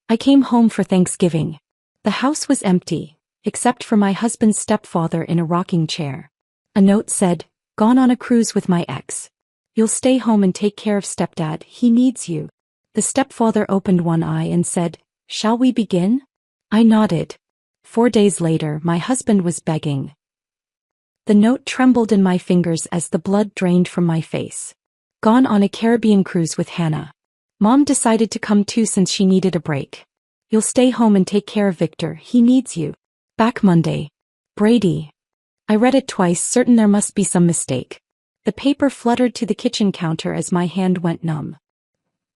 I came home for Thanksgiving. The house was empty, except for my husband's stepfather in a rocking chair. A note said, "Gone on a cruise with my ex. You'll stay home and take care of stepdad, he needs you." The stepfather opened one eye and said, "Shall we begin?" I nodded. 4 days later, my husband was begging. The note trembled in my fingers as the blood drained from my face. Gone on a Caribbean cruise with Hannah. Mom decided to come too since she needed a break. You'll stay home and take care of Victor, he needs you. Back Monday. Brady. I read it twice, certain there must be some mistake. The paper fluttered to the kitchen counter as my hand went numb.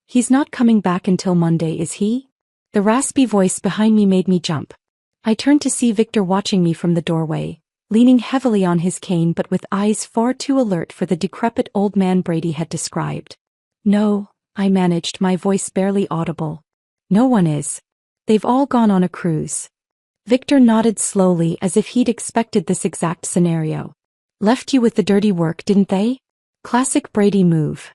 He's not coming back until Monday, is he? The raspy voice behind me made me jump. I turned to see Victor watching me from the doorway, leaning heavily on his cane but with eyes far too alert for the decrepit old man Brady had described. "No," I managed, my voice barely audible. "No one is. They've all gone on a cruise." Victor nodded slowly as if he'd expected this exact scenario. "Left you with the dirty work, didn't they?" Classic Brady move.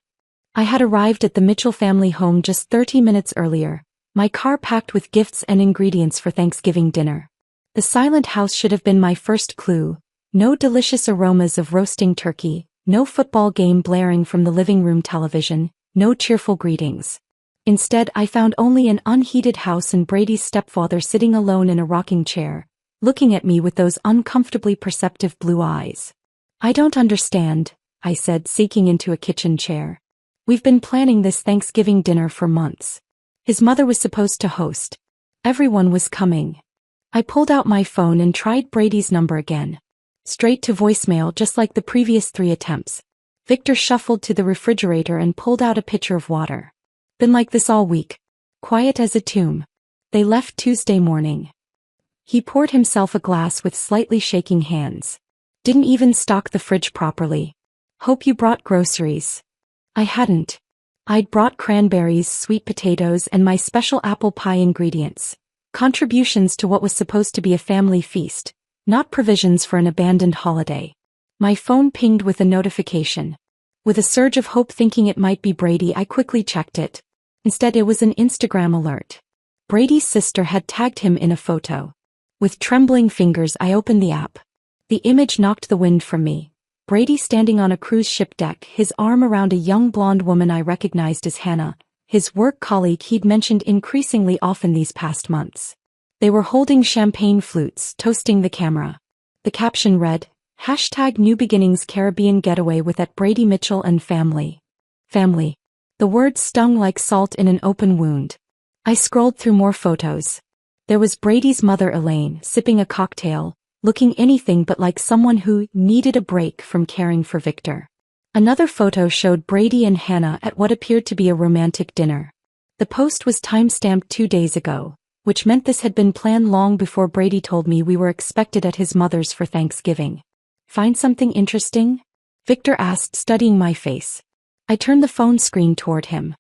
I had arrived at the Mitchell family home just 30 minutes earlier, my car packed with gifts and ingredients for Thanksgiving dinner. The silent house should have been my first clue. No delicious aromas of roasting turkey, no football game blaring from the living room television, no cheerful greetings. Instead, I found only an unheated house and Brady's stepfather sitting alone in a rocking chair, looking at me with those uncomfortably perceptive blue eyes. "I don't understand," I said, sinking into a kitchen chair. "We've been planning this Thanksgiving dinner for months. His mother was supposed to host. Everyone was coming." I pulled out my phone and tried Brady's number again. Straight to voicemail, just like the previous 3 attempts. Victor shuffled to the refrigerator and pulled out a pitcher of water. "Been like this all week. Quiet as a tomb. They left Tuesday morning." He poured himself a glass with slightly shaking hands. "Didn't even stock the fridge properly. Hope you brought groceries." I hadn't. I'd brought cranberries, sweet potatoes, and my special apple pie ingredients. Contributions to what was supposed to be a family feast, not provisions for an abandoned holiday. My phone pinged with a notification. With a surge of hope thinking it might be Brady, I quickly checked it. Instead, it was an Instagram alert. Brady's sister had tagged him in a photo. With trembling fingers, I opened the app. The image knocked the wind from me. Brady standing on a cruise ship deck, his arm around a young blonde woman I recognized as Hannah, his work colleague he'd mentioned increasingly often these past months. They were holding champagne flutes, toasting the camera. The caption read, #New Beginnings Caribbean Getaway with at Brady Mitchell and Family. Family. The word stung like salt in an open wound. I scrolled through more photos. There was Brady's mother Elaine, sipping a cocktail, looking anything but like someone who needed a break from caring for Victor. Another photo showed Brady and Hannah at what appeared to be a romantic dinner. The post was time-stamped 2 days ago, which meant this had been planned long before Brady told me we were expected at his mother's for Thanksgiving. "Find something interesting?" Victor asked, studying my face. I turned the phone screen toward him.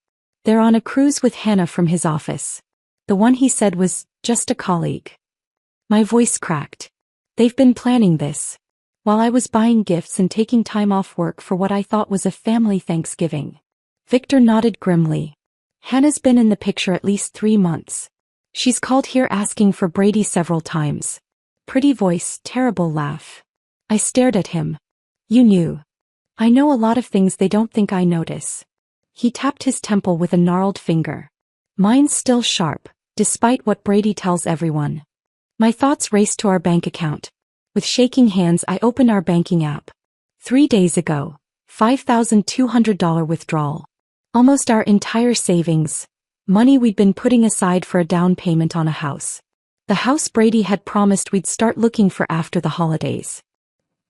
"They're on a cruise with Hannah from his office. The one he said was just a colleague." My voice cracked. "They've been planning this while I was buying gifts and taking time off work for what I thought was a family Thanksgiving." Victor nodded grimly. "Hannah's been in the picture at least 3 months. She's called here asking for Brady several times." Pretty voice, terrible laugh. I stared at him. "You knew." "I know a lot of things they don't think I notice." He tapped his temple with a gnarled finger. "Mine's still sharp, despite what Brady tells everyone." My thoughts raced to our bank account. With shaking hands, I opened our banking app. 3 days ago, $5,200 withdrawal. Almost our entire savings. Money we'd been putting aside for a down payment on a house. The house Brady had promised we'd start looking for after the holidays.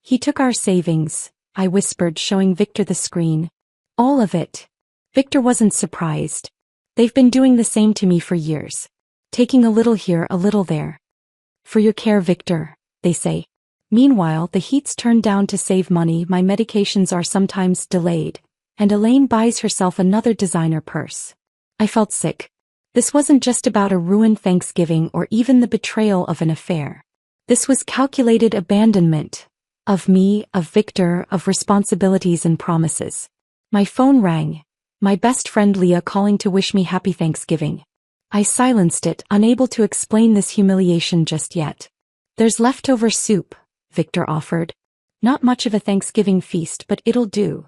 "He took our savings," I whispered, showing Victor the screen. "All of it." Victor wasn't surprised. "They've been doing the same to me for years. Taking a little here, a little there. For your care, Victor, they say. Meanwhile, the heat's turned down to save money, my medications are sometimes delayed, and Elaine buys herself another designer purse." I felt sick. This wasn't just about a ruined Thanksgiving or even the betrayal of an affair. This was calculated abandonment. Of me, of Victor, of responsibilities and promises. My phone rang. My best friend Leah calling to wish me happy Thanksgiving. I silenced it, unable to explain this humiliation just yet. There's leftover soup, Victor offered. Not much of a Thanksgiving feast, but it'll do.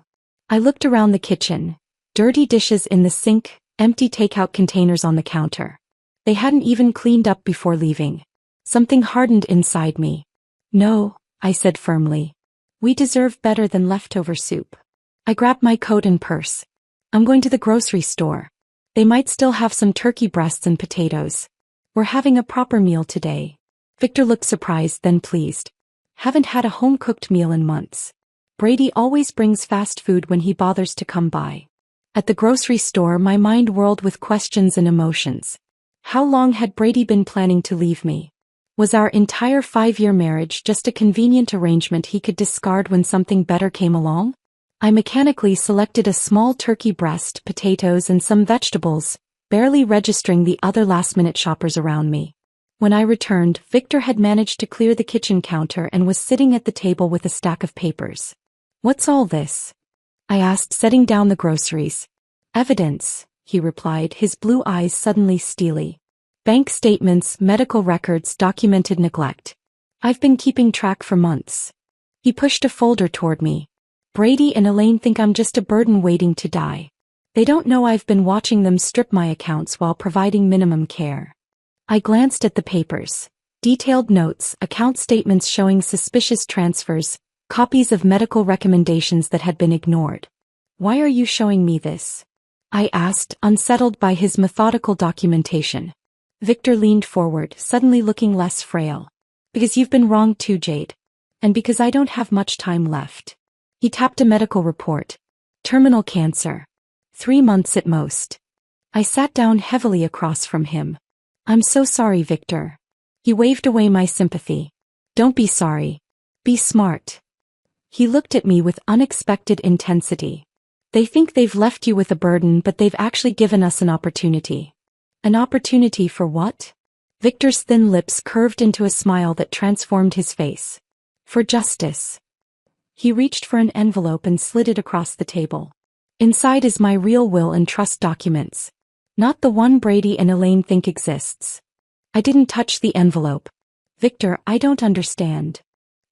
I looked around the kitchen. Dirty dishes in the sink, empty takeout containers on the counter. They hadn't even cleaned up before leaving. Something hardened inside me. No, I said firmly. We deserve better than leftover soup. I grabbed my coat and purse. I'm going to the grocery store. They might still have some turkey breasts and potatoes. We're having a proper meal today. Victor looked surprised, then pleased. Haven't had a home-cooked meal in months. Brady always brings fast food when he bothers to come by. At the grocery store, my mind whirled with questions and emotions. How long had Brady been planning to leave me? Was our entire 5-year marriage just a convenient arrangement he could discard when something better came along? I mechanically selected a small turkey breast, potatoes, and some vegetables, barely registering the other last-minute shoppers around me. When I returned, Victor had managed to clear the kitchen counter and was sitting at the table with a stack of papers. What's all this? I asked, setting down the groceries. Evidence, he replied, his blue eyes suddenly steely. Bank statements, medical records, documented neglect. I've been keeping track for months. He pushed a folder toward me. Brady and Elaine think I'm just a burden waiting to die. They don't know I've been watching them strip my accounts while providing minimum care. I glanced at the papers. Detailed notes, account statements showing suspicious transfers, copies of medical recommendations that had been ignored. Why are you showing me this? I asked, unsettled by his methodical documentation. Victor leaned forward, suddenly looking less frail. Because you've been wrong too, Jade. And because I don't have much time left. He tapped a medical report. Terminal cancer. 3 months at most. I sat down heavily across from him. I'm so sorry, Victor. He waved away my sympathy. Don't be sorry. Be smart. He looked at me with unexpected intensity. They think they've left you with a burden, but they've actually given us an opportunity. An opportunity for what? Victor's thin lips curved into a smile that transformed his face. For justice. He reached for an envelope and slid it across the table. Inside is my real will and trust documents. Not the one Brady and Elaine think exists. I didn't touch the envelope. Victor, I don't understand.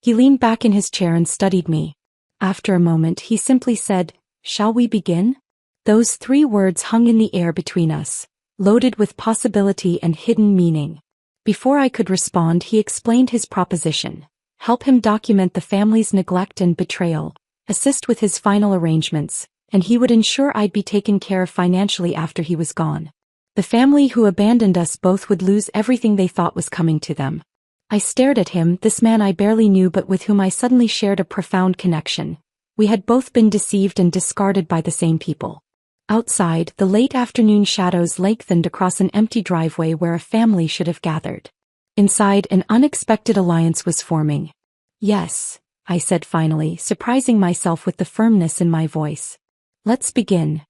He leaned back in his chair and studied me. After a moment, he simply said, "Shall we begin?" Those 3 words hung in the air between us, loaded with possibility and hidden meaning. Before I could respond, he explained his proposition. Help him document the family's neglect and betrayal, assist with his final arrangements, and he would ensure I'd be taken care of financially after he was gone. The family who abandoned us both would lose everything they thought was coming to them. I stared at him, this man I barely knew but with whom I suddenly shared a profound connection. We had both been deceived and discarded by the same people. Outside, the late afternoon shadows lengthened across an empty driveway where a family should have gathered. Inside, an unexpected alliance was forming. Yes, I said finally, surprising myself with the firmness in my voice. Let's begin.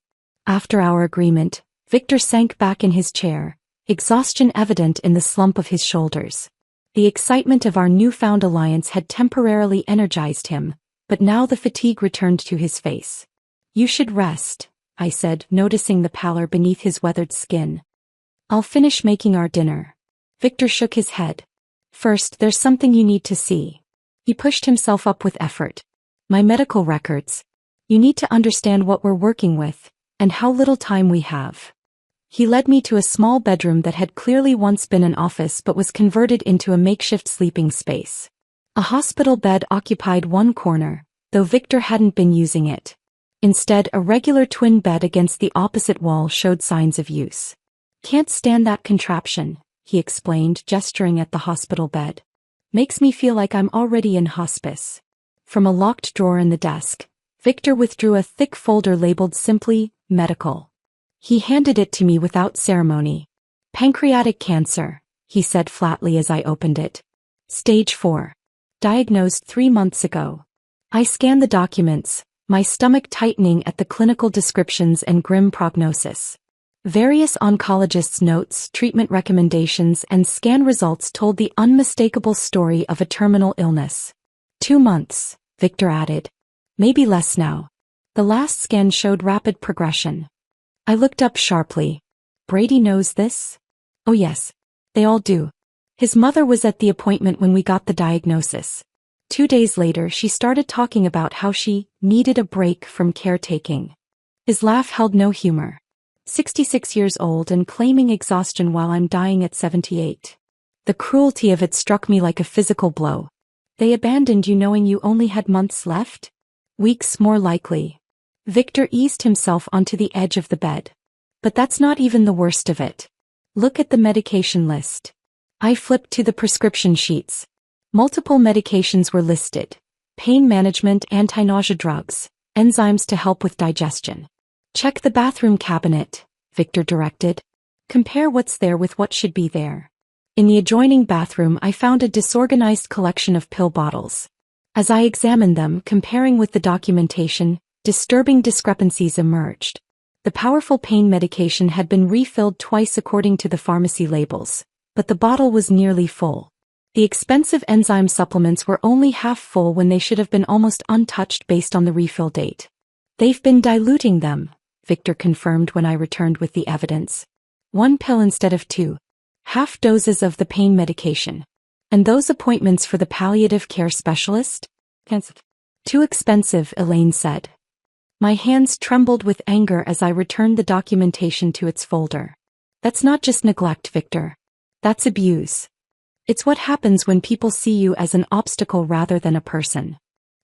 After our agreement, Victor sank back in his chair, exhaustion evident in the slump of his shoulders. The excitement of our newfound alliance had temporarily energized him, but now the fatigue returned to his face. You should rest, I said, noticing the pallor beneath his weathered skin. I'll finish making our dinner. Victor shook his head. First, there's something you need to see. He pushed himself up with effort. My medical records. You need to understand what we're working with, and how little time we have. He led me to a small bedroom that had clearly once been an office but was converted into a makeshift sleeping space. A hospital bed occupied one corner, though Victor hadn't been using it. Instead, a regular twin bed against the opposite wall showed signs of use. Can't stand that contraption, he explained, gesturing at the hospital bed. Makes me feel like I'm already in hospice. From a locked drawer in the desk, Victor withdrew a thick folder labeled simply, medical. He handed it to me without ceremony. Pancreatic cancer, he said flatly as I opened it. Stage 4. Diagnosed 3 months ago. I scanned the documents, my stomach tightening at the clinical descriptions and grim prognosis. Various oncologists' notes, treatment recommendations, and scan results told the unmistakable story of a terminal illness. 2 months, Victor added. Maybe less now. The last scan showed rapid progression. I looked up sharply. Brady knows this? Oh yes. They all do. His mother was at the appointment when we got the diagnosis. 2 days later she started talking about how she needed a break from caretaking. His laugh held no humor. 66 years old and claiming exhaustion while I'm dying at 78. The cruelty of it struck me like a physical blow. They abandoned you knowing you only had months left? Weeks more likely. Victor eased himself onto the edge of the bed. But that's not even the worst of it. Look at the medication list. I flipped to the prescription sheets. Multiple medications were listed. Pain management, anti-nausea drugs, enzymes to help with digestion. Check the bathroom cabinet, Victor directed. Compare what's there with what should be there. In the adjoining bathroom I found a disorganized collection of pill bottles. As I examined them, comparing with the documentation, disturbing discrepancies emerged. The powerful pain medication had been refilled twice according to the pharmacy labels, but the bottle was nearly full. The expensive enzyme supplements were only half full when they should have been almost untouched based on the refill date. They've been diluting them, Victor confirmed when I returned with the evidence. 1 pill instead of 2. Half doses of the pain medication. And those appointments for the palliative care specialist? Too expensive, Elaine said. My hands trembled with anger as I returned the documentation to its folder. That's not just neglect, Victor. That's abuse. It's what happens when people see you as an obstacle rather than a person.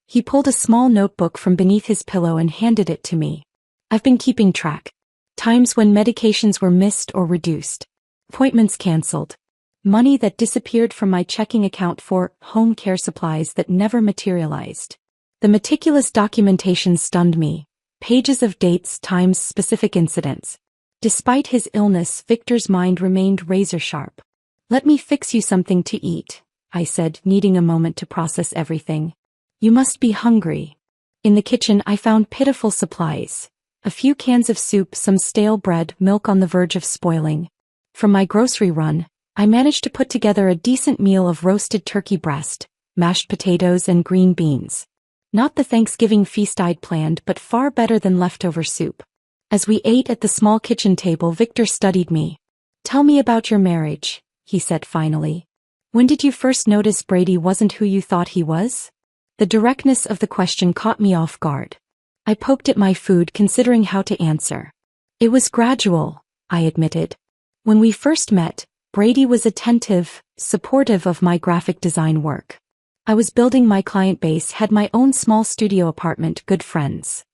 He pulled a small notebook from beneath his pillow and handed it to me. I've been keeping track. Times when medications were missed or reduced. Appointments canceled. Money that disappeared from my checking account for home care supplies that never materialized. The meticulous documentation stunned me. Pages of dates, times, specific incidents. Despite his illness, Victor's mind remained razor-sharp. Let me fix you something to eat, I said, needing a moment to process everything. You must be hungry. In the kitchen I found pitiful supplies. A few cans of soup, some stale bread, milk on the verge of spoiling. From my grocery run, I managed to put together a decent meal of roasted turkey breast, mashed potatoes and green beans. Not the Thanksgiving feast I'd planned, but far better than leftover soup. As we ate at the small kitchen table, Victor studied me. Tell me about your marriage, he said finally. When did you first notice Brady wasn't who you thought he was? The directness of the question caught me off guard. I poked at my food, considering how to answer. It was gradual, I admitted. When we first met, Brady was attentive, supportive of my graphic design work. I was building my client base, had my own small studio apartment, good friends.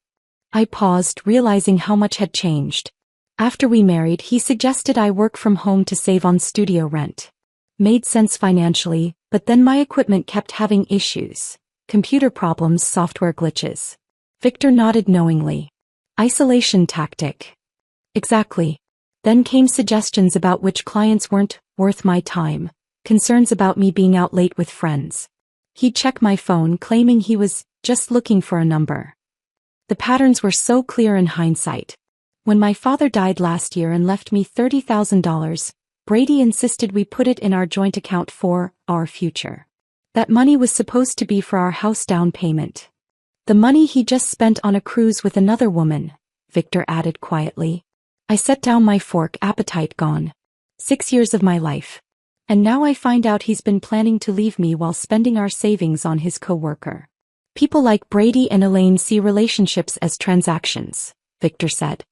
I paused, realizing how much had changed. After we married, he suggested I work from home to save on studio rent. Made sense financially, but then my equipment kept having issues. Computer problems, software glitches. Victor nodded knowingly. Isolation tactic. Exactly. Then came suggestions about which clients weren't worth my time, concerns about me being out late with friends. He'd check my phone, claiming he was just looking for a number. The patterns were so clear in hindsight. When my father died last year and left me $30,000, Brady insisted we put it in our joint account for our future. That money was supposed to be for our house down payment. The money he just spent on a cruise with another woman, Victor added quietly. I set down my fork, appetite gone. 6 years of my life. And now I find out he's been planning to leave me while spending our savings on his co-worker. People like Brady and Elaine see relationships as transactions, Victor said.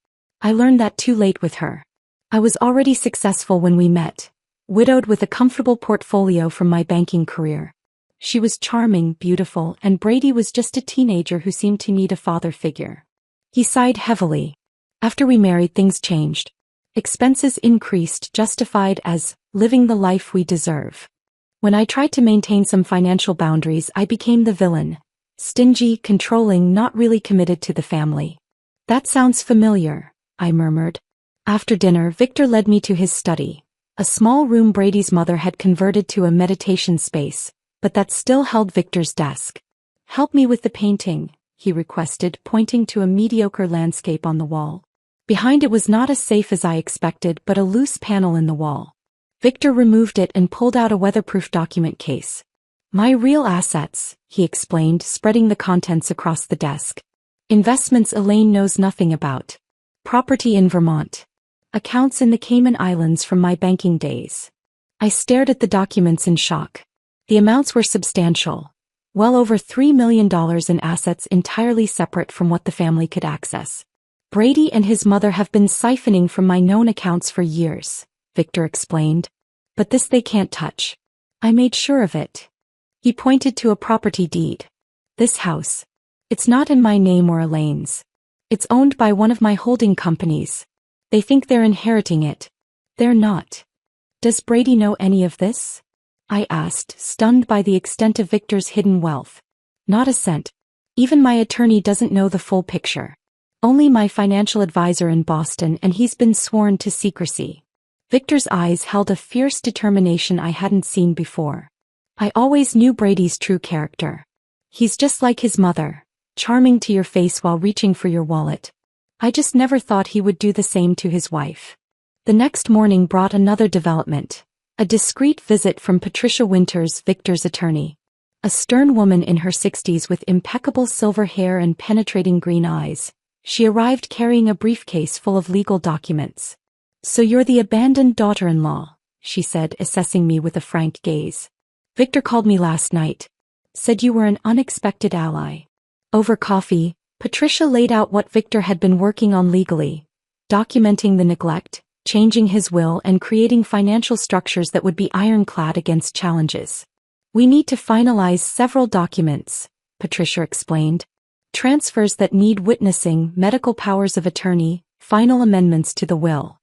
I learned that too late with her. I was already successful when we met, widowed with a comfortable portfolio from my banking career. She was charming, beautiful, and Brady was just a teenager who seemed to need a father figure. He sighed heavily. After we married, things changed. Expenses increased, justified as living the life we deserve. When I tried to maintain some financial boundaries, I became the villain. Stingy, controlling, not really committed to the family. That sounds familiar, I murmured. After dinner, Victor led me to his study. A small room Brady's mother had converted to a meditation space, but that still held Victor's desk. Help me with the painting, he requested, pointing to a mediocre landscape on the wall. Behind it was not as safe as I expected, but a loose panel in the wall. Victor removed it and pulled out a weatherproof document case. My real assets, he explained, spreading the contents across the desk. Investments Elaine knows nothing about. Property in Vermont. accounts in the Cayman Islands from my banking days. I stared at the documents in shock. The amounts were substantial. Well over $3 million in assets entirely separate from what the family could access. Brady and his mother have been siphoning from my known accounts for years, Victor explained. But this they can't touch. I made sure of it. He pointed to a property deed. This house. It's not in my name or Elaine's. It's owned by one of my holding companies. They think they're inheriting it. They're not. Does Brady know any of this? I asked, stunned by the extent of Victor's hidden wealth. Not a cent. Even my attorney doesn't know the full picture. Only my financial advisor in Boston, and he's been sworn to secrecy. Victor's eyes held a fierce determination I hadn't seen before. I always knew Brady's true character. He's just like his mother, charming to your face while reaching for your wallet. I just never thought he would do the same to his wife. The next morning brought another development. A discreet visit from Patricia Winters, Victor's attorney. A stern woman in her 60s with impeccable silver hair and penetrating green eyes. She arrived carrying a briefcase full of legal documents. "So you're the abandoned daughter-in-law," she said, assessing me with a frank gaze. "Victor called me last night. Said you were an unexpected ally." Over coffee, Patricia laid out what Victor had been working on legally, documenting the neglect, changing his will, and creating financial structures that would be ironclad against challenges. "We need to finalize several documents," Patricia explained. "Transfers that need witnessing, medical powers of attorney, final amendments to the will."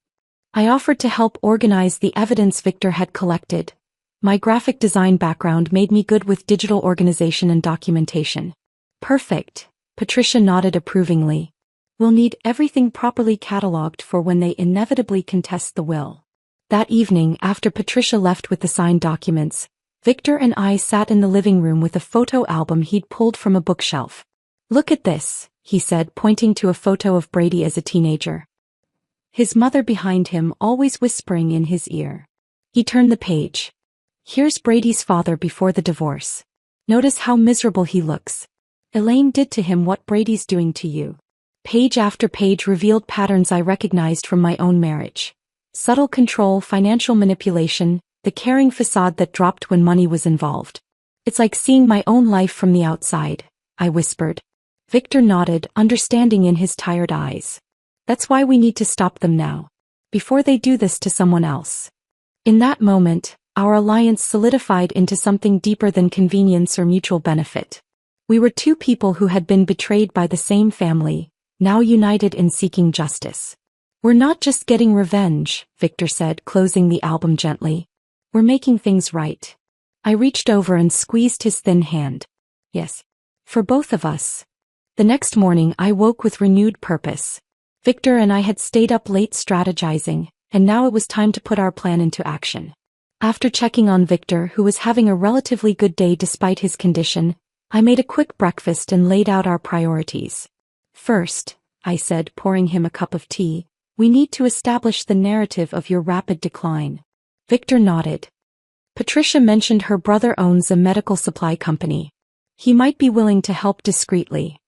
I offered to help organize the evidence Victor had collected. My graphic design background made me good with digital organization and documentation. "Perfect," Patricia nodded approvingly. "We'll need everything properly cataloged for when they inevitably contest the will." That evening, after Patricia left with the signed documents, Victor and I sat in the living room with a photo album he'd pulled from a bookshelf. "Look at this," he said, pointing to a photo of Brady as a teenager. His mother behind him always whispering in his ear. He turned the page. "Here's Brady's father before the divorce. Notice how miserable he looks. Elaine did to him what Brady's doing to you." Page after page revealed patterns I recognized from my own marriage. Subtle control, financial manipulation, the caring facade that dropped when money was involved. "It's like seeing my own life from the outside," I whispered. Victor nodded, understanding in his tired eyes. "That's why we need to stop them now. Before they do this to someone else." In that moment, our alliance solidified into something deeper than convenience or mutual benefit. We were two people who had been betrayed by the same family, now united in seeking justice. "We're not just getting revenge," Victor said, closing the album gently. "We're making things right." I reached over and squeezed his thin hand. "Yes. For both of us." The next morning I woke with renewed purpose. Victor and I had stayed up late strategizing, and now it was time to put our plan into action. After checking on Victor, who was having a relatively good day despite his condition, I made a quick breakfast and laid out our priorities. "First," I said, pouring him a cup of tea, "we need to establish the narrative of your rapid decline." Victor nodded. Patricia mentioned her brother owns a medical supply company. He might be willing to help discreetly.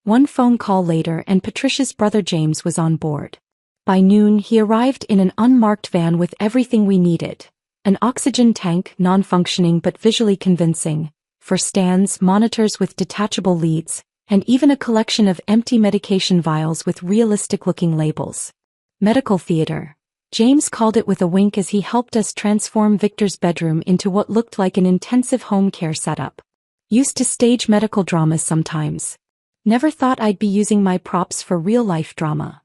One phone call later and Patricia's brother James was on board. By noon he arrived in an unmarked van with everything we needed. An oxygen tank, non-functioning but visually convincing, for stands, monitors with detachable leads, and even a collection of empty medication vials with realistic-looking labels. "Medical theater," James called it with a wink as he helped us transform Victor's bedroom into what looked like an intensive home care setup. "Used to stage medical dramas sometimes. Never thought I'd be using my props for real-life drama."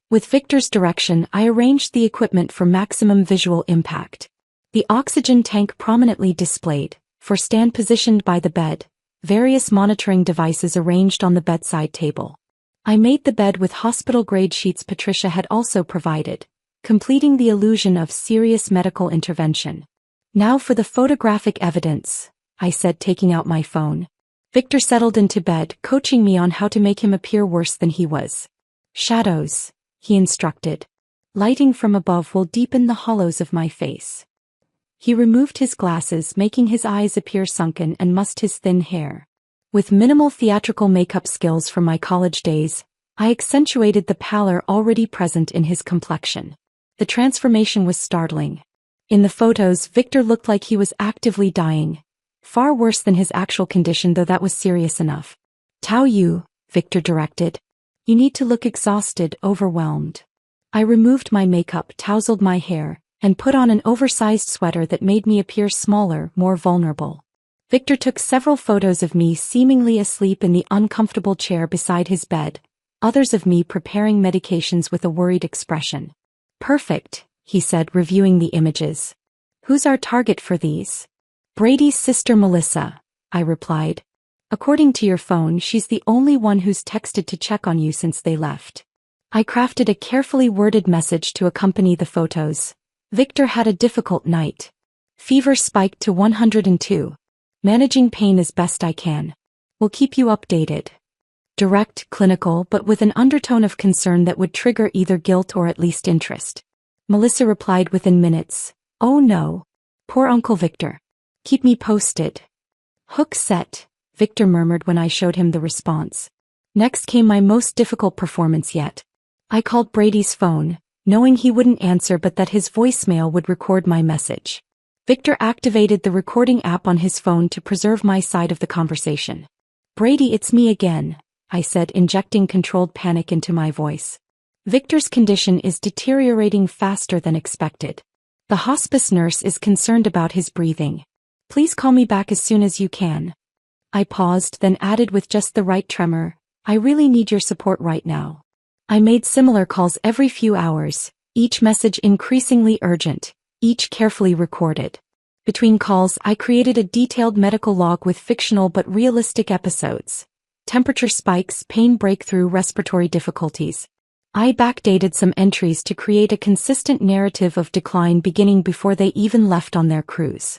With Victor's direction, I arranged the equipment for maximum visual impact. The oxygen tank prominently displayed, for stand positioned by the bed, various monitoring devices arranged on the bedside table. I made the bed with hospital-grade sheets Patricia had also provided, completing the illusion of serious medical intervention. "Now for the photographic evidence," I said, taking out my phone. Victor settled into bed, coaching me on how to make him appear worse than he was. "Shadows," he instructed. "Lighting from above will deepen the hollows of my face." He removed his glasses, making his eyes appear sunken, and mussed his thin hair. With minimal theatrical makeup skills from my college days, I accentuated the pallor already present in his complexion. The transformation was startling. In the photos, Victor looked like he was actively dying. Far worse than his actual condition, though that was serious enough. Tao Yu, Victor directed. You need to look exhausted, overwhelmed. I removed my makeup, tousled my hair, and put on an oversized sweater that made me appear smaller, more vulnerable. Victor took several photos of me seemingly asleep in the uncomfortable chair beside his bed, others of me preparing medications with a worried expression. Perfect, he said, reviewing the images. Who's our target for these? Brady's sister Melissa, I replied. According to your phone, she's the only one who's texted to check on you since they left. I crafted a carefully worded message to accompany the photos. Victor had a difficult night. Fever spiked to 102. Managing pain as best I can. We'll keep you updated. Direct, clinical, but with an undertone of concern that would trigger either guilt or at least interest. Melissa replied within minutes. Oh no. Poor Uncle Victor. Keep me posted. Hook set, Victor murmured when I showed him the response. Next came my most difficult performance yet. I called Brady's phone, knowing he wouldn't answer but that his voicemail would record my message. Victor activated the recording app on his phone to preserve my side of the conversation. Brady, it's me again, I said, injecting controlled panic into my voice. Victor's condition is deteriorating faster than expected. The hospice nurse is concerned about his breathing. Please call me back as soon as you can. I paused, then added with just the right tremor, I really need your support right now. I made similar calls every few hours, each message increasingly urgent, each carefully recorded. Between calls, I created a detailed medical log with fictional but realistic episodes. Temperature spikes, pain breakthrough, respiratory difficulties. I backdated some entries to create a consistent narrative of decline beginning before they even left on their cruise.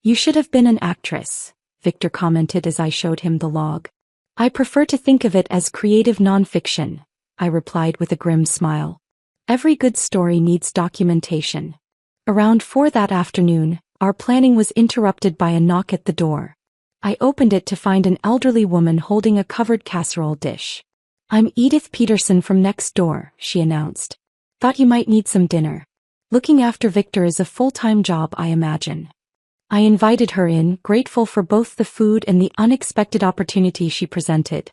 You should have been an actress, Victor commented as I showed him the log. I prefer to think of it as creative nonfiction, I replied with a grim smile. Every good story needs documentation. Around 4 that afternoon, our planning was interrupted by a knock at the door. I opened it to find an elderly woman holding a covered casserole dish. I'm Edith Peterson from next door, she announced. Thought you might need some dinner. Looking after Victor is a full-time job, I imagine. I invited her in, grateful for both the food and the unexpected opportunity she presented.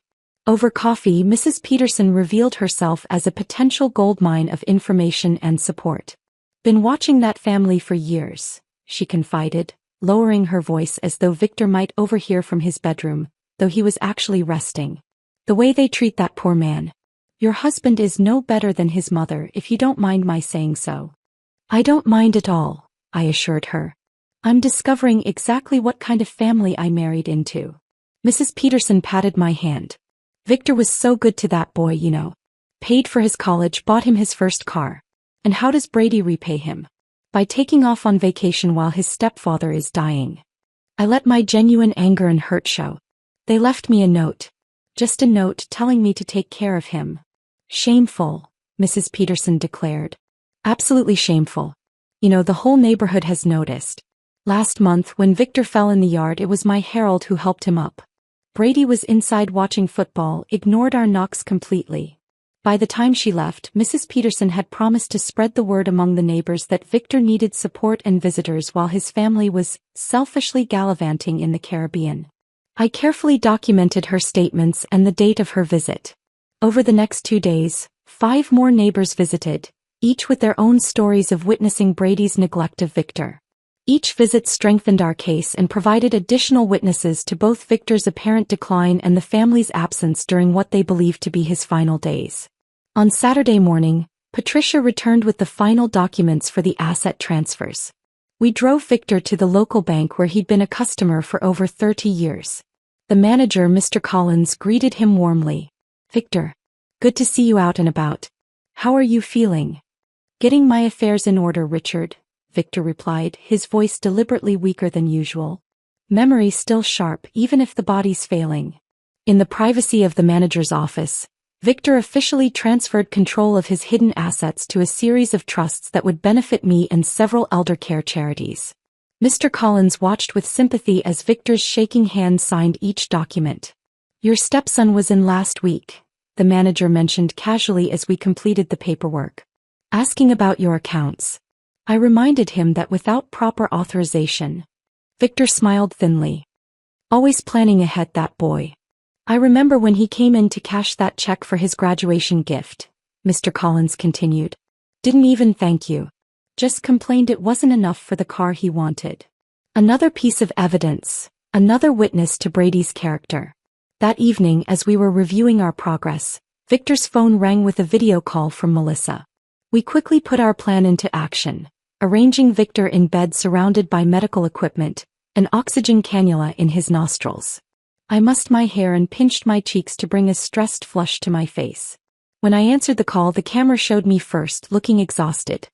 Over coffee, Mrs. Peterson revealed herself as a potential goldmine of information and support. Been watching that family for years, she confided, lowering her voice as though Victor might overhear from his bedroom, though he was actually resting. The way they treat that poor man. Your husband is no better than his mother, if you don't mind my saying so. I don't mind at all, I assured her. I'm discovering exactly what kind of family I married into. Mrs. Peterson patted my hand. Victor was so good to that boy, you know. Paid for his college, bought him his first car. And how does Brady repay him? By taking off on vacation while his stepfather is dying. I let my genuine anger and hurt show. They left me a note. Just a note telling me to take care of him. Shameful, Mrs. Peterson declared. Absolutely shameful. You know, the whole neighborhood has noticed. Last month, when Victor fell in the yard, it was my Harold who helped him up. Brady was inside watching football, ignored our knocks completely. By the time she left, Mrs. Peterson had promised to spread the word among the neighbors that Victor needed support and visitors while his family was selfishly gallivanting in the Caribbean. I carefully documented her statements and the date of her visit. Over the next 2 days, 5 more neighbors visited, each with their own stories of witnessing Brady's neglect of Victor. Each visit strengthened our case and provided additional witnesses to both Victor's apparent decline and the family's absence during what they believed to be his final days. On Saturday morning, Patricia returned with the final documents for the asset transfers. We drove Victor to the local bank where he'd been a customer for over 30 years. The manager, Mr. Collins, greeted him warmly. Victor, good to see you out and about. How are you feeling? Getting my affairs in order, Richard, Victor replied, his voice deliberately weaker than usual. Memory still sharp, even if the body's failing. In the privacy of the manager's office, Victor officially transferred control of his hidden assets to a series of trusts that would benefit me and several elder care charities. Mr. Collins watched with sympathy as Victor's shaking hand signed each document. Your stepson was in last week, the manager mentioned casually as we completed the paperwork. asking about your accounts. I reminded him that without proper authorization. Victor smiled thinly. Always planning ahead, that boy. I remember when he came in to cash that check for his graduation gift, Mr. Collins continued. Didn't even thank you. Just complained it wasn't enough for the car he wanted. Another piece of evidence, another witness to Brady's character. That evening, as we were reviewing our progress, Victor's phone rang with a video call from Melissa. We quickly put our plan into action, arranging Victor in bed surrounded by medical equipment, an oxygen cannula in his nostrils. I mussed my hair and pinched my cheeks to bring a stressed flush to my face. When I answered the call, the camera showed me first, looking exhausted.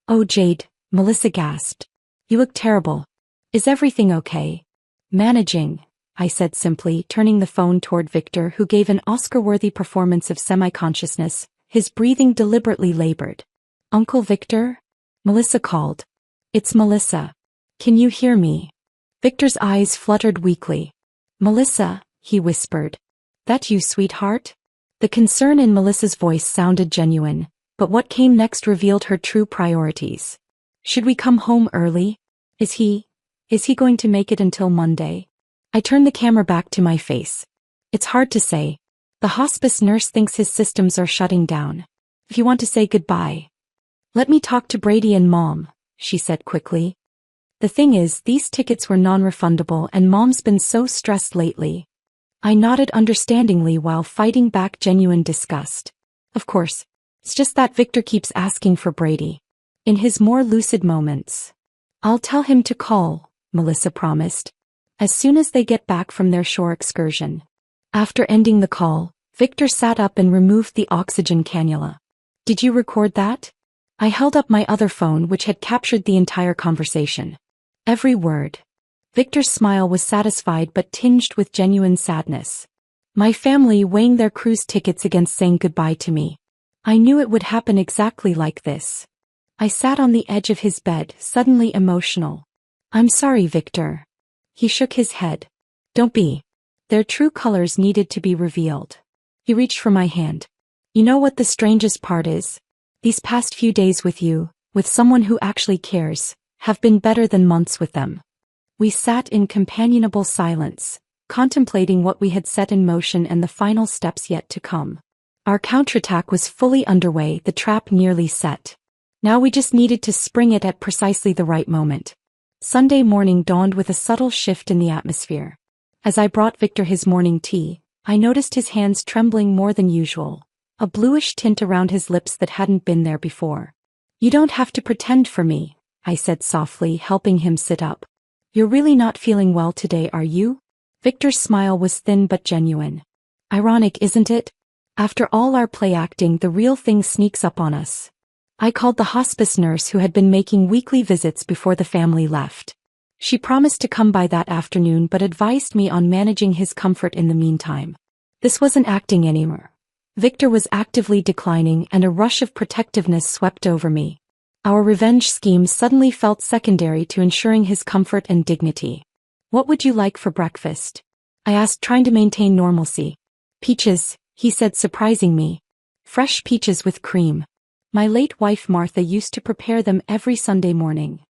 Oh, Jade, Melissa gasped. You look terrible. Is everything okay? Managing, I said simply, turning the phone toward Victor, who gave an Oscar-worthy performance of semi-consciousness, his breathing deliberately labored. Uncle Victor? Melissa called. It's Melissa. Can you hear me? Victor's eyes fluttered weakly. Melissa, he whispered. That you, sweetheart? The concern in Melissa's voice sounded genuine, but what came next revealed her true priorities. Should we come home early? Is he going to make it until Monday? I turned the camera back to my face. It's hard to say. The hospice nurse thinks his systems are shutting down. If you want to say goodbye. Let me talk to Brady and Mom, she said quickly. The thing is, these tickets were non-refundable and Mom's been so stressed lately. I nodded understandingly while fighting back genuine disgust. Of course, it's just that Victor keeps asking for Brady. In his more lucid moments. I'll tell him to call, Melissa promised. As soon as they get back from their shore excursion. After ending the call, Victor sat up and removed the oxygen cannula. Did you record that? I held up my other phone, which had captured the entire conversation. Every word. Victor's smile was satisfied but tinged with genuine sadness. My family weighing their cruise tickets against saying goodbye to me. I knew it would happen exactly like this. I sat on the edge of his bed, suddenly emotional. I'm sorry, Victor. He shook his head. Don't be. Their true colors needed to be revealed. He reached for my hand. You know what the strangest part is? These past few days with you, with someone who actually cares, have been better than months with them. We sat in companionable silence, contemplating what we had set in motion and the final steps yet to come. Our counterattack was fully underway, the trap nearly set. Now we just needed to spring it at precisely the right moment. Sunday morning dawned with a subtle shift in the atmosphere. As I brought Victor his morning tea, I noticed his hands trembling more than usual, a bluish tint around his lips that hadn't been there before. You don't have to pretend for me, I said softly, helping him sit up. You're really not feeling well today, are you? Victor's smile was thin but genuine. Ironic, isn't it? After all our play acting, the real thing sneaks up on us. I called the hospice nurse who had been making weekly visits before the family left. She promised to come by that afternoon but advised me on managing his comfort in the meantime. This wasn't acting anymore. Victor was actively declining and a rush of protectiveness swept over me. Our revenge scheme suddenly felt secondary to ensuring his comfort and dignity. What would you like for breakfast? I asked, trying to maintain normalcy. Peaches, he said, surprising me. Fresh peaches with cream. My late wife Martha used to prepare them every Sunday morning.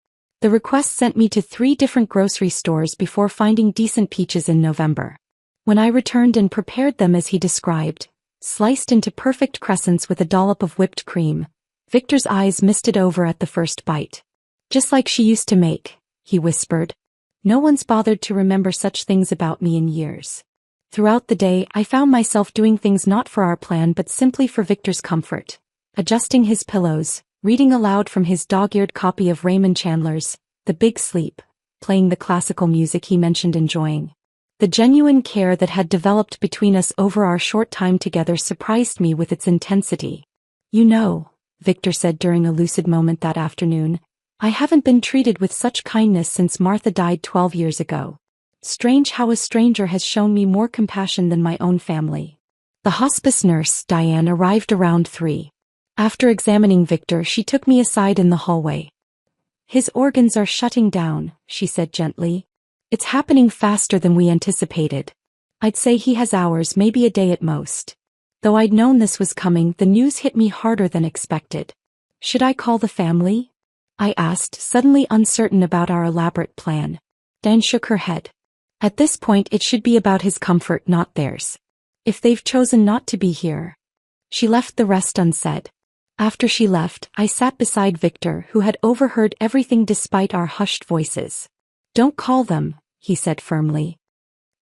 The request sent me to 3 different grocery stores before finding decent peaches in November. When I returned and prepared them as he described, sliced into perfect crescents with a dollop of whipped cream, Victor's eyes misted over at the first bite. Just like she used to make, he whispered. No one's bothered to remember such things about me in years. Throughout the day, I found myself doing things not for our plan but simply for Victor's comfort. Adjusting his pillows, reading aloud from his dog-eared copy of Raymond Chandler's The Big Sleep, playing the classical music he mentioned enjoying. The genuine care that had developed between us over our short time together surprised me with its intensity. You know, Victor said during a lucid moment that afternoon, I haven't been treated with such kindness since Martha died 12 years ago. Strange how a stranger has shown me more compassion than my own family. The hospice nurse, Diane, arrived around 3. After examining Victor, she took me aside in the hallway. His organs are shutting down, she said gently. It's happening faster than we anticipated. I'd say he has hours, maybe a day at most. Though I'd known this was coming, the news hit me harder than expected. Should I call the family? I asked, suddenly uncertain about our elaborate plan. Dan shook her head. At this point it should be about his comfort, not theirs. If they've chosen not to be here. She left the rest unsaid. After she left, I sat beside Victor, who had overheard everything despite our hushed voices. Don't call them, he said firmly.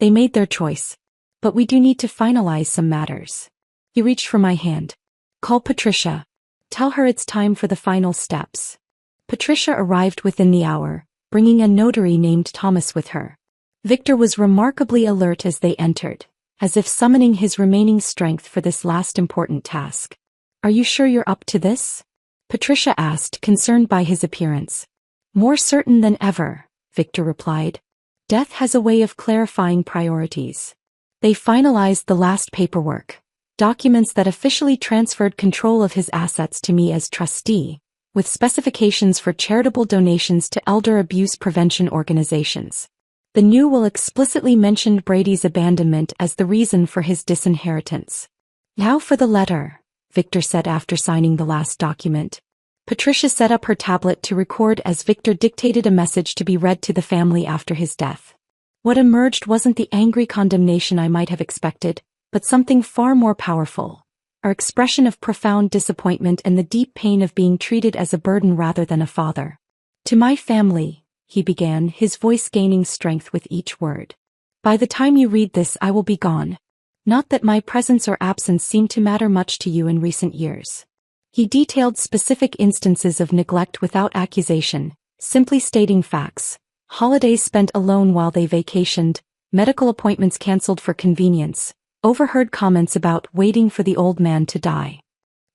They made their choice. But we do need to finalize some matters. He reached for my hand. Call Patricia. Tell her it's time for the final steps. Patricia arrived within the hour, bringing a notary named Thomas with her. Victor was remarkably alert as they entered, as if summoning his remaining strength for this last important task. Are you sure you're up to this? Patricia asked, concerned by his appearance. More certain than ever, Victor replied. Death has a way of clarifying priorities. They finalized the last paperwork, documents that officially transferred control of his assets to me as trustee, with specifications for charitable donations to elder abuse prevention organizations. The new will explicitly mentioned Brady's abandonment as the reason for his disinheritance. Now for the letter, Victor said after signing the last document. Patricia set up her tablet to record as Victor dictated a message to be read to the family after his death. What emerged wasn't the angry condemnation I might have expected, but something far more powerful. Our expression of profound disappointment and the deep pain of being treated as a burden rather than a father. To my family, he began, his voice gaining strength with each word. By the time you read this, I will be gone. Not that my presence or absence seemed to matter much to you in recent years. He detailed specific instances of neglect without accusation, simply stating facts. Holidays spent alone while they vacationed, medical appointments cancelled for convenience, overheard comments about waiting for the old man to die.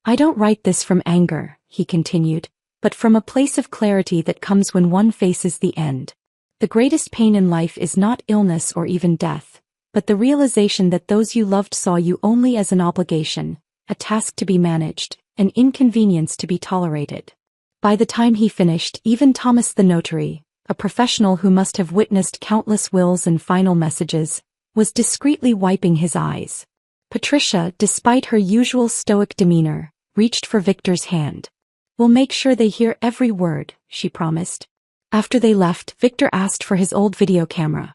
I don't write this from anger, he continued, but from a place of clarity that comes when one faces the end. The greatest pain in life is not illness or even death, but the realization that those you loved saw you only as an obligation, a task to be managed, an inconvenience to be tolerated. By the time he finished, even Thomas the notary, a professional who must have witnessed countless wills and final messages, was discreetly wiping his eyes. Patricia, despite her usual stoic demeanor, reached for Victor's hand. We'll make sure they hear every word, she promised. After they left, Victor asked for his old video camera.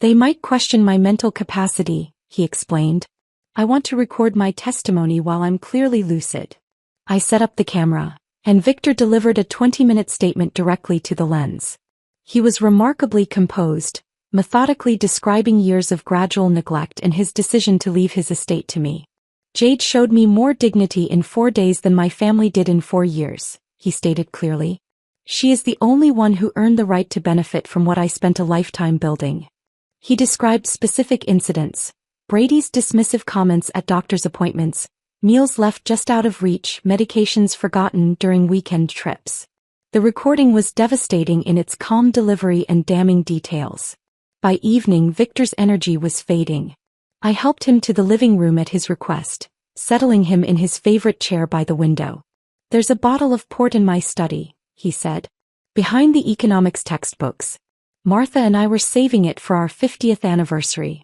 They might question my mental capacity, he explained. I want to record my testimony while I'm clearly lucid. I set up the camera, and Victor delivered a 20-minute statement directly to the lens. He was remarkably composed, methodically describing years of gradual neglect and his decision to leave his estate to me. Jade showed me more dignity in 4 days than my family did in 4 years, he stated clearly. She is the only one who earned the right to benefit from what I spent a lifetime building. He described specific incidents, Brady's dismissive comments at doctor's appointments, meals left just out of reach, medications forgotten during weekend trips. The recording was devastating in its calm delivery and damning details. By evening, Victor's energy was fading. I helped him to the living room at his request, settling him in his favorite chair by the window. There's a bottle of port in my study, he said. Behind the economics textbooks. Martha and I were saving it for our 50th anniversary.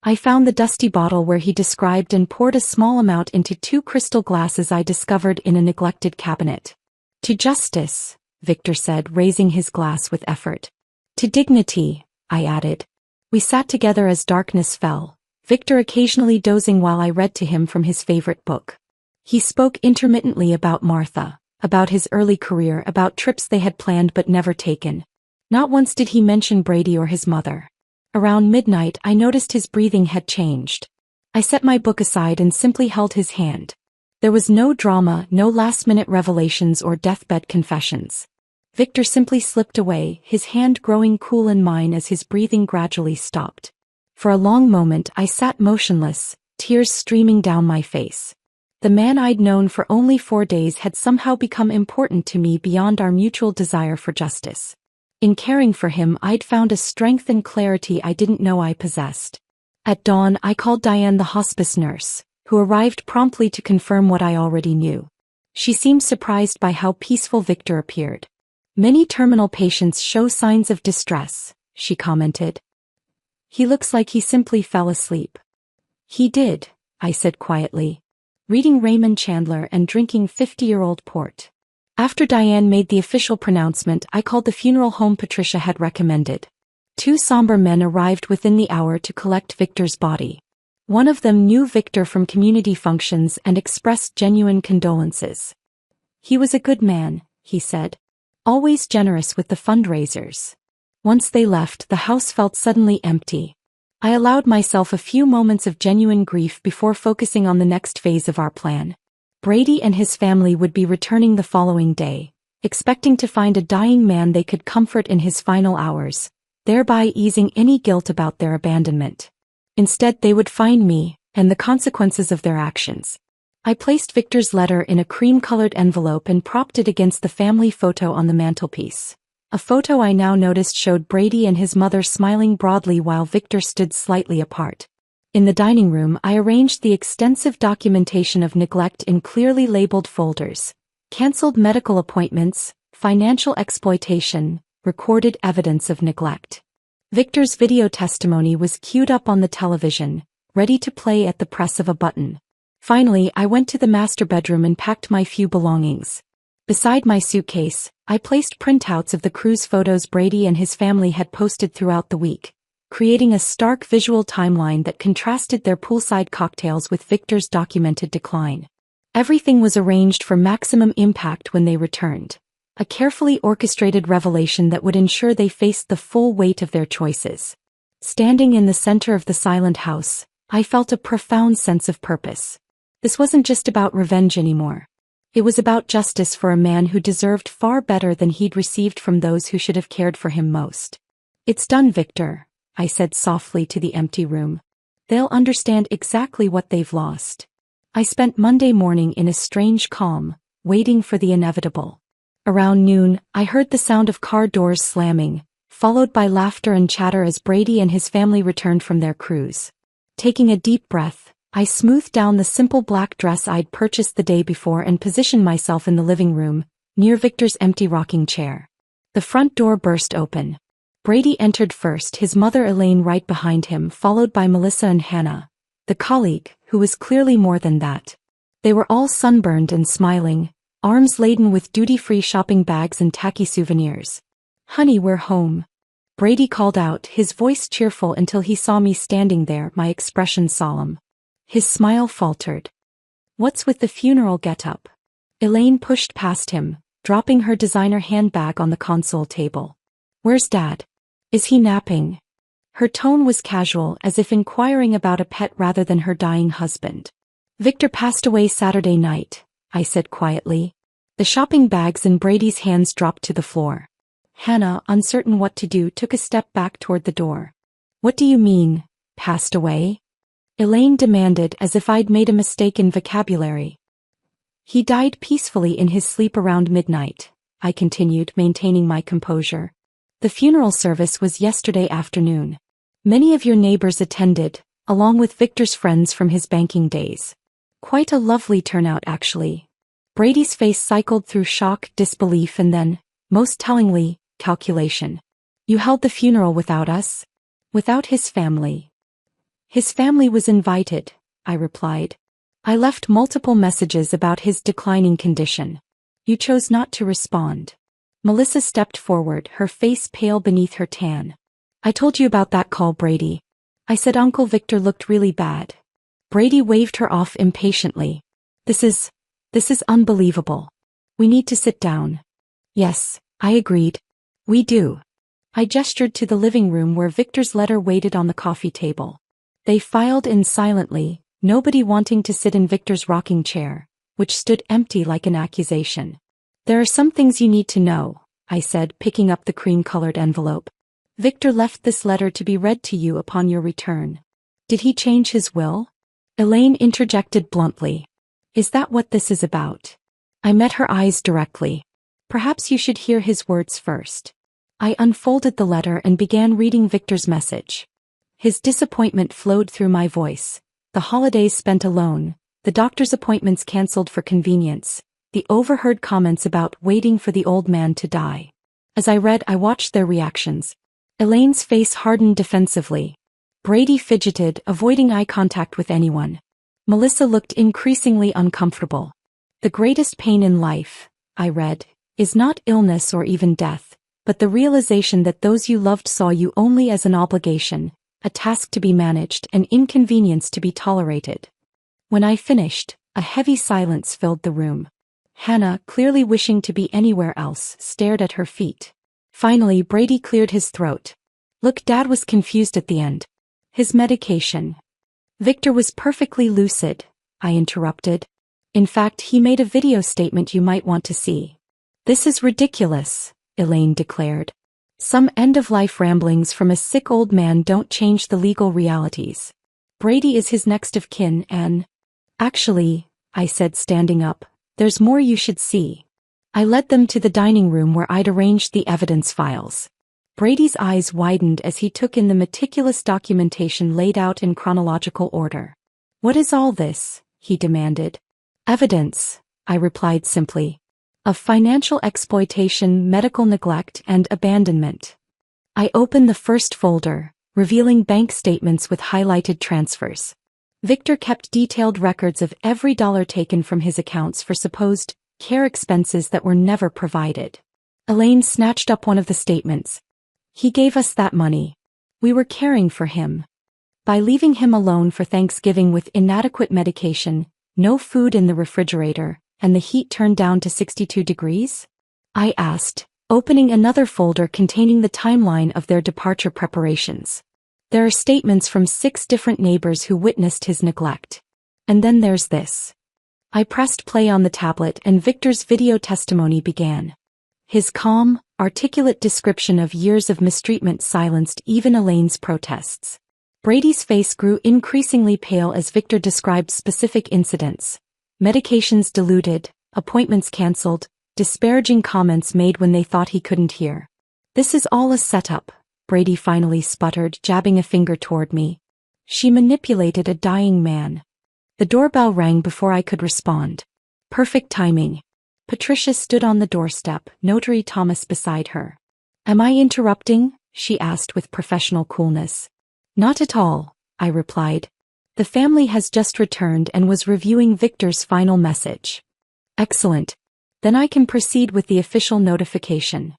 I found the dusty bottle where he described and poured a small amount into 2 crystal glasses I discovered in a neglected cabinet. To justice, Victor said, raising his glass with effort. To dignity, I added. We sat together as darkness fell, Victor occasionally dozing while I read to him from his favorite book. He spoke intermittently about Martha, about his early career, about trips they had planned but never taken. Not once did he mention Brady or his mother. Around midnight, I noticed his breathing had changed. I set my book aside and simply held his hand. There was no drama, no last-minute revelations or deathbed confessions. Victor simply slipped away, his hand growing cool in mine as his breathing gradually stopped. For a long moment I sat motionless, tears streaming down my face. The man I'd known for only 4 days had somehow become important to me beyond our mutual desire for justice. In caring for him, I'd found a strength and clarity I didn't know I possessed. At dawn, I called Diane, the hospice nurse, who arrived promptly to confirm what I already knew. She seemed surprised by how peaceful Victor appeared. Many terminal patients show signs of distress, she commented. He looks like he simply fell asleep. He did, I said quietly, reading Raymond Chandler and drinking 50-year-old port. After Diane made the official pronouncement, I called the funeral home Patricia had recommended. 2 somber men arrived within the hour to collect Victor's body. One of them knew Victor from community functions and expressed genuine condolences. He was a good man, he said. Always generous with the fundraisers. Once they left, the house felt suddenly empty. I allowed myself a few moments of genuine grief before focusing on the next phase of our plan. Brady and his family would be returning the following day, expecting to find a dying man they could comfort in his final hours, thereby easing any guilt about their abandonment. Instead, they would find me, and the consequences of their actions. I placed Victor's letter in a cream-colored envelope and propped it against the family photo on the mantelpiece. A photo I now noticed showed Brady and his mother smiling broadly while Victor stood slightly apart. In the dining room, I arranged the extensive documentation of neglect in clearly labeled folders: canceled medical appointments, financial exploitation, recorded evidence of neglect. Victor's video testimony was queued up on the television, ready to play at the press of a button. Finally, I went to the master bedroom and packed my few belongings. Beside my suitcase, I placed printouts of the cruise photos Brady and his family had posted throughout the week, creating a stark visual timeline that contrasted their poolside cocktails with Victor's documented decline. Everything was arranged for maximum impact when they returned. A carefully orchestrated revelation that would ensure they faced the full weight of their choices. Standing in the center of the silent house, I felt a profound sense of purpose. This wasn't just about revenge anymore. It was about justice for a man who deserved far better than he'd received from those who should have cared for him most. "It's done, Victor," I said softly to the empty room. "They'll understand exactly what they've lost." I spent Monday morning in a strange calm, waiting for the inevitable. Around noon, I heard the sound of car doors slamming, followed by laughter and chatter as Brady and his family returned from their cruise. Taking a deep breath, I smoothed down the simple black dress I'd purchased the day before and positioned myself in the living room, near Victor's empty rocking chair. The front door burst open. Brady entered first, his mother Elaine right behind him, followed by Melissa and Hannah, the colleague, who was clearly more than that. They were all sunburned and smiling, arms laden with duty-free shopping bags and tacky souvenirs. "Honey, we're home," Brady called out, his voice cheerful until he saw me standing there, my expression solemn. His smile faltered. "What's with the funeral getup?" Elaine pushed past him, dropping her designer handbag on the console table. "Where's Dad? Is he napping?" Her tone was casual, as if inquiring about a pet rather than her dying husband. "Victor passed away Saturday night," I said quietly. The shopping bags in Brady's hands dropped to the floor. Hannah, uncertain what to do, took a step back toward the door. "What do you mean, passed away?" Elaine demanded, as if I'd made a mistake in vocabulary. "He died peacefully in his sleep around midnight," I continued, maintaining my composure. "The funeral service was yesterday afternoon. Many of your neighbors attended, along with Victor's friends from his banking days. Quite a lovely turnout, actually." Brady's face cycled through shock, disbelief, and then, most tellingly, calculation. "You held the funeral without us?" "Without his family." "His family was invited," I replied. "I left multiple messages about his declining condition. You chose not to respond." Melissa stepped forward, her face pale beneath her tan. "I told you about that call, Brady. I said Uncle Victor looked really bad." Brady waved her off impatiently. This is unbelievable. We need to sit down." "Yes," I agreed. "We do." I gestured to the living room where Victor's letter waited on the coffee table. They filed in silently, nobody wanting to sit in Victor's rocking chair, which stood empty like an accusation. "There are some things you need to know," I said, picking up the cream-colored envelope. "Victor left this letter to be read to you upon your return." "Did he change his will?" Elaine interjected bluntly. "Is that what this is about?" I met her eyes directly. "Perhaps you should hear his words first." I unfolded the letter and began reading Victor's message. His disappointment flowed through my voice. The holidays spent alone, the doctor's appointments cancelled for convenience, the overheard comments about waiting for the old man to die. As I read, I watched their reactions. Elaine's face hardened defensively. Brady fidgeted, avoiding eye contact with anyone. Melissa looked increasingly uncomfortable. "The greatest pain in life," I read, is not illness or even death, but the realization that those you loved saw you only as an obligation, a task to be managed, an inconvenience to be tolerated. When I finished, a heavy silence filled the room. Hannah, clearly wishing to be anywhere else, stared at her feet. Finally, Brady cleared his throat. Look, Dad was confused at the end. His medication. Victor was perfectly lucid, I interrupted. In fact, he made a video statement you might want to see. This is ridiculous, Elaine declared. Some end-of-life ramblings from a sick old man don't change the legal realities. Brady is his next of kin and... Actually, I said, standing up, there's more you should see. I led them to the dining room where I'd arranged the evidence files. Brady's eyes widened as he took in the meticulous documentation laid out in chronological order. What is all this? He demanded. Evidence, I replied simply. Of financial exploitation, medical neglect, and abandonment. I opened the first folder, revealing bank statements with highlighted transfers. Victor kept detailed records of every dollar taken from his accounts for supposed care expenses that were never provided. Elaine snatched up one of the statements. He gave us that money. We were caring for him. By leaving him alone for Thanksgiving with inadequate medication, no food in the refrigerator, and the heat turned down to 62 degrees? I asked, opening another folder containing the timeline of their departure preparations. There are statements from 6 different neighbors who witnessed his neglect. And then there's this. I pressed play on the tablet and Victor's video testimony began. His calm, articulate description of years of mistreatment silenced even Elaine's protests. Brady's face grew increasingly pale as Victor described specific incidents. Medications diluted, appointments cancelled, disparaging comments made when they thought he couldn't hear. This is all a setup, Brady finally sputtered, jabbing a finger toward me. She manipulated a dying man. The doorbell rang before I could respond. Perfect timing. Patricia stood on the doorstep, Notary Thomas beside her. Am I interrupting? She asked with professional coolness. Not at all, I replied. The family has just returned and was reviewing Victor's final message. Excellent. Then I can proceed with the official notification.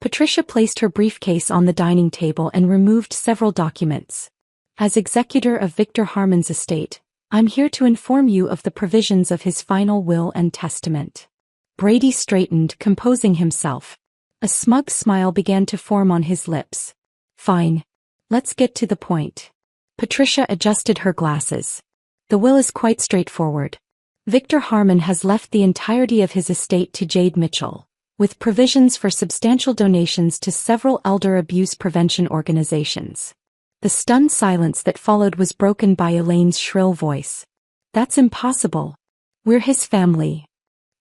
Patricia placed her briefcase on the dining table and removed several documents. As executor of Victor Harmon's estate, I'm here to inform you of the provisions of his final will and testament. Brady straightened, composing himself. A smug smile began to form on his lips. Fine. Let's get to the point. Patricia adjusted her glasses. The will is quite straightforward. Victor Harmon has left the entirety of his estate to Jade Mitchell, with provisions for substantial donations to several elder abuse prevention organizations. The stunned silence that followed was broken by Elaine's shrill voice. That's impossible. We're his family.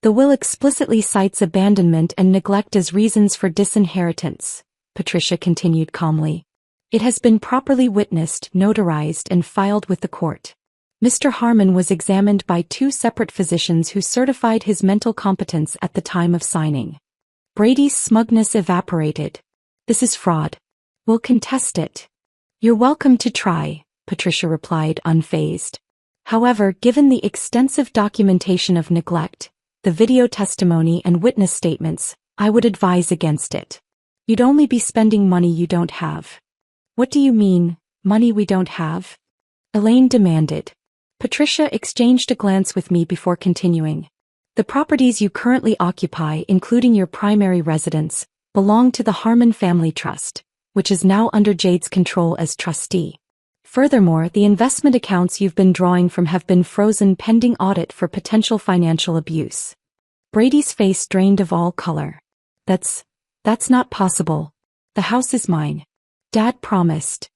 The will explicitly cites abandonment and neglect as reasons for disinheritance, Patricia continued calmly. It has been properly witnessed, notarized, and filed with the court. Mr. Harmon was examined by 2 separate physicians who certified his mental competence at the time of signing. Brady's smugness evaporated. This is fraud. We'll contest it. You're welcome to try, Patricia replied, unfazed. However, given the extensive documentation of neglect, the video testimony and witness statements, I would advise against it. You'd only be spending money you don't have. What do you mean, money we don't have? Elaine demanded. Patricia exchanged a glance with me before continuing. The properties you currently occupy, including your primary residence, belong to the Harmon Family Trust, which is now under Jade's control as trustee. Furthermore, the investment accounts you've been drawing from have been frozen pending audit for potential financial abuse. Brady's face drained of all color. That's not possible. The house is mine. Dad promised.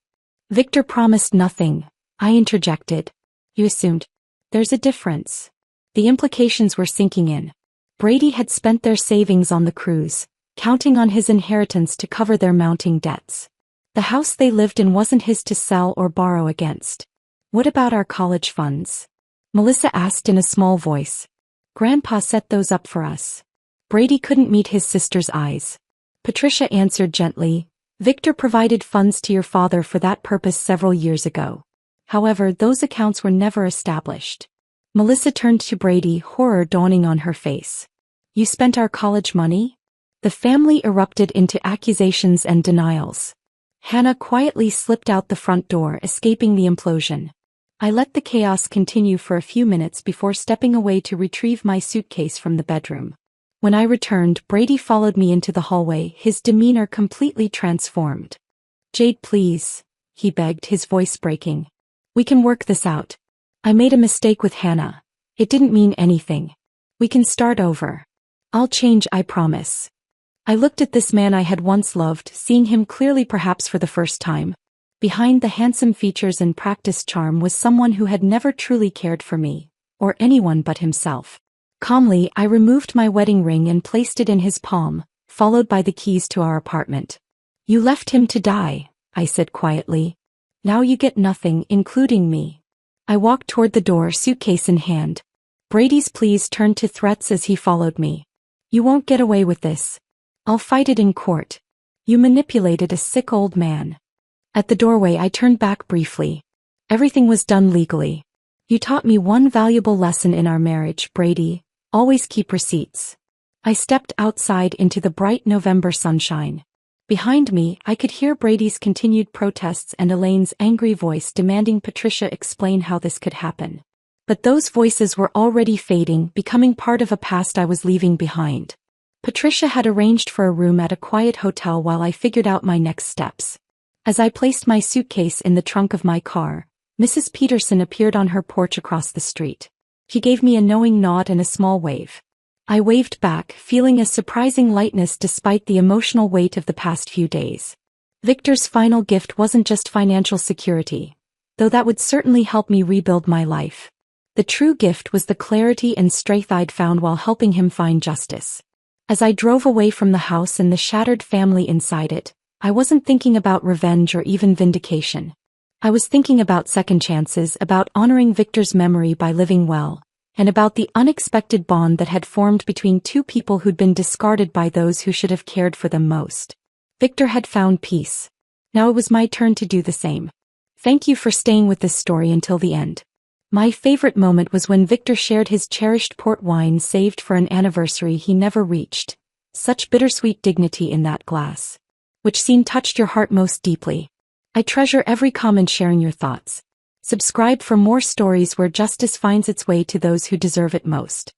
Victor promised nothing, I interjected. You assumed. There's a difference. The implications were sinking in. Brady had spent their savings on the cruise, counting on his inheritance to cover their mounting debts. The house they lived in wasn't his to sell or borrow against. What about our college funds? Melissa asked in a small voice. Grandpa set those up for us. Brady couldn't meet his sister's eyes. Patricia answered gently, Victor provided funds to your father for that purpose several years ago. However, those accounts were never established. Melissa turned to Brady, horror dawning on her face. You spent our college money? The family erupted into accusations and denials. Hannah quietly slipped out the front door, escaping the implosion. I let the chaos continue for a few minutes before stepping away to retrieve my suitcase from the bedroom. When I returned, Brady followed me into the hallway, his demeanor completely transformed. "Jade, please," he begged, his voice breaking. "We can work this out. I made a mistake with Hannah. It didn't mean anything. We can start over. I'll change, I promise." I looked at this man I had once loved, seeing him clearly, perhaps for the first time. Behind the handsome features and practiced charm was someone who had never truly cared for me, or anyone but himself. Calmly, I removed my wedding ring and placed it in his palm, followed by the keys to our apartment. "You left him to die," I said quietly. "Now you get nothing, including me." I walked toward the door, suitcase in hand. Brady's pleas turned to threats as he followed me. "You won't get away with this. I'll fight it in court. You manipulated a sick old man." At the doorway I turned back briefly. "Everything was done legally. You taught me one valuable lesson in our marriage, Brady. Always keep receipts." I stepped outside into the bright November sunshine. Behind me, I could hear Brady's continued protests and Elaine's angry voice demanding Patricia explain how this could happen. But those voices were already fading, becoming part of a past I was leaving behind. Patricia had arranged for a room at a quiet hotel while I figured out my next steps. As I placed my suitcase in the trunk of my car, Mrs. Peterson appeared on her porch across the street. She gave me a knowing nod and a small wave. I waved back, feeling a surprising lightness despite the emotional weight of the past few days. Victor's final gift wasn't just financial security, though that would certainly help me rebuild my life. The true gift was the clarity and strength I'd found while helping him find justice. As I drove away from the house and the shattered family inside it, I wasn't thinking about revenge or even vindication. I was thinking about second chances, about honoring Victor's memory by living well, and about the unexpected bond that had formed between two people who'd been discarded by those who should have cared for them most. Victor had found peace. Now it was my turn to do the same. Thank you for staying with this story until the end. My favorite moment was when Victor shared his cherished port wine saved for an anniversary he never reached. Such bittersweet dignity in that glass. Which scene touched your heart most deeply? I treasure every comment sharing your thoughts. Subscribe for more stories where justice finds its way to those who deserve it most.